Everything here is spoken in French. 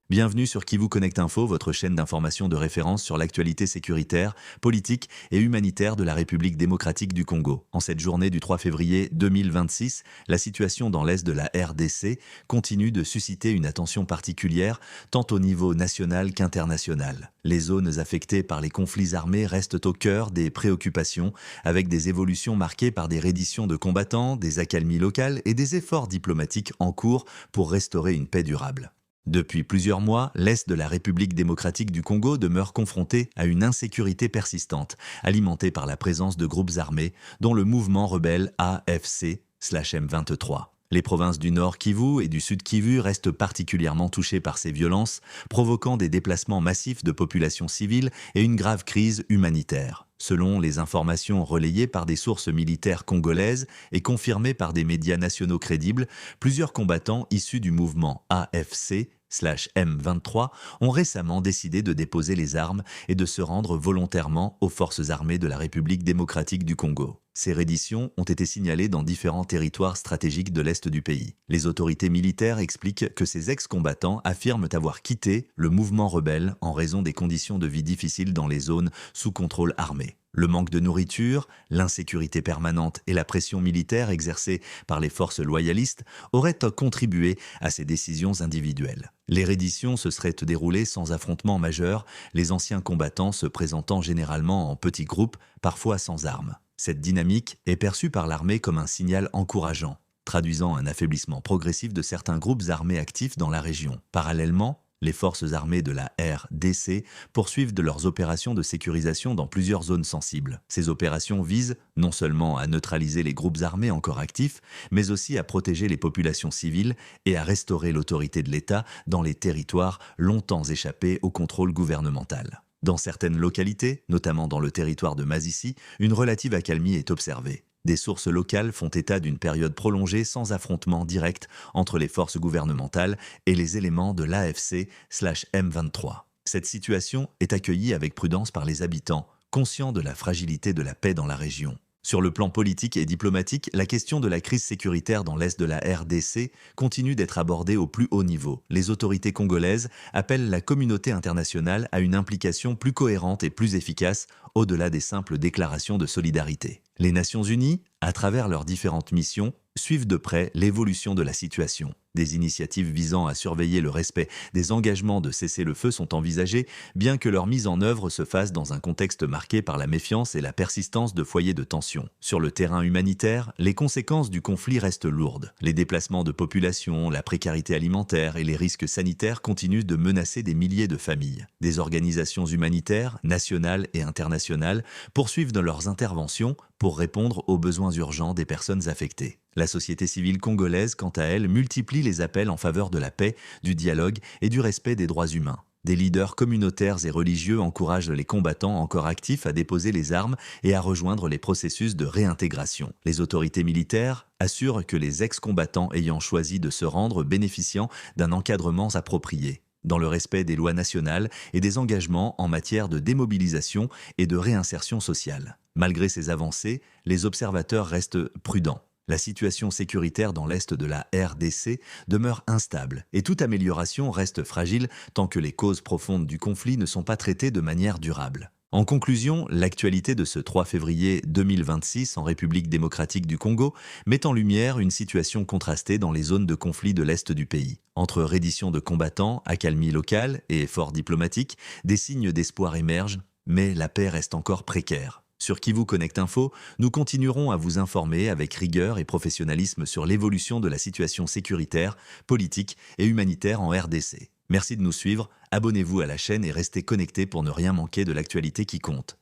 Bienvenue sur Kivu Connect Info, votre chaîne d'information de référence sur l'actualité sécuritaire, politique et humanitaire de la République démocratique du Congo. En cette journée du 3 février 2026, la situation dans l'est de la RDC continue de susciter une attention particulière, tant au niveau national qu'international. Les zones affectées par les conflits armés restent au cœur des préoccupations, avec des évolutions marquées par des redditions de combattants, des accalmies locales et des efforts diplomatiques en cours pour restaurer une paix durable. Depuis plusieurs mois, l'Est de la République démocratique du Congo demeure confronté à une insécurité persistante, alimentée par la présence de groupes armés, dont le mouvement rebelle AFC/M23. Les provinces du Nord Kivu et du Sud Kivu restent particulièrement touchées par ces violences, provoquant des déplacements massifs de populations civiles et une grave crise humanitaire. Selon les informations relayées par des sources militaires congolaises et confirmées par des médias nationaux crédibles, plusieurs combattants issus du mouvement AFC/M23 ont récemment décidé de déposer les armes et de se rendre volontairement aux forces armées de la République démocratique du Congo. Ces redditions ont été signalées dans différents territoires stratégiques de l'Est du pays. Les autorités militaires expliquent que ces ex-combattants affirment avoir quitté le mouvement rebelle en raison des conditions de vie difficiles dans les zones sous contrôle armé. Le manque de nourriture, l'insécurité permanente et la pression militaire exercée par les forces loyalistes auraient contribué à ces décisions individuelles. Les redditions se seraient déroulées sans affrontement majeur, les anciens combattants se présentant généralement en petits groupes, parfois sans armes. Cette dynamique est perçue par l'armée comme un signal encourageant, traduisant un affaiblissement progressif de certains groupes armés actifs dans la région. Parallèlement, les forces armées de la RDC poursuivent leurs opérations de sécurisation dans plusieurs zones sensibles. Ces opérations visent non seulement à neutraliser les groupes armés encore actifs, mais aussi à protéger les populations civiles et à restaurer l'autorité de l'État dans les territoires longtemps échappés au contrôle gouvernemental. Dans certaines localités, notamment dans le territoire de Masisi, une relative accalmie est observée. Des sources locales font état d'une période prolongée sans affrontement direct entre les forces gouvernementales et les éléments de l'AFC/M23. Cette situation est accueillie avec prudence par les habitants, conscients de la fragilité de la paix dans la région. Sur le plan politique et diplomatique, la question de la crise sécuritaire dans l'est de la RDC continue d'être abordée au plus haut niveau. Les autorités congolaises appellent la communauté internationale à une implication plus cohérente et plus efficace au-delà des simples déclarations de solidarité. Les Nations Unies, à travers leurs différentes missions, suivent de près l'évolution de la situation. Des initiatives visant à surveiller le respect des engagements de cessez-le-feu sont envisagées, bien que leur mise en œuvre se fasse dans un contexte marqué par la méfiance et la persistance de foyers de tension. Sur le terrain humanitaire, les conséquences du conflit restent lourdes. Les déplacements de population, la précarité alimentaire et les risques sanitaires continuent de menacer des milliers de familles. Des organisations humanitaires, nationales et internationales, poursuivent leurs interventions pour répondre aux besoins urgents des personnes affectées. La société civile congolaise, quant à elle, multiplie les appels en faveur de la paix, du dialogue et du respect des droits humains. Des leaders communautaires et religieux encouragent les combattants encore actifs à déposer les armes et à rejoindre les processus de réintégration. Les autorités militaires assurent que les ex-combattants ayant choisi de se rendre bénéficient d'un encadrement approprié, dans le respect des lois nationales et des engagements en matière de démobilisation et de réinsertion sociale. Malgré ces avancées, les observateurs restent prudents. La situation sécuritaire dans l'est de la RDC demeure instable et toute amélioration reste fragile tant que les causes profondes du conflit ne sont pas traitées de manière durable. En conclusion, l'actualité de ce 3 février 2026 en République démocratique du Congo met en lumière une situation contrastée dans les zones de conflit de l'est du pays. Entre reddition de combattants, accalmie locale et efforts diplomatiques, des signes d'espoir émergent, mais la paix reste encore précaire. Sur Kivu Connect Info, nous continuerons à vous informer avec rigueur et professionnalisme sur l'évolution de la situation sécuritaire, politique et humanitaire en RDC. Merci de nous suivre, abonnez-vous à la chaîne et restez connectés pour ne rien manquer de l'actualité qui compte.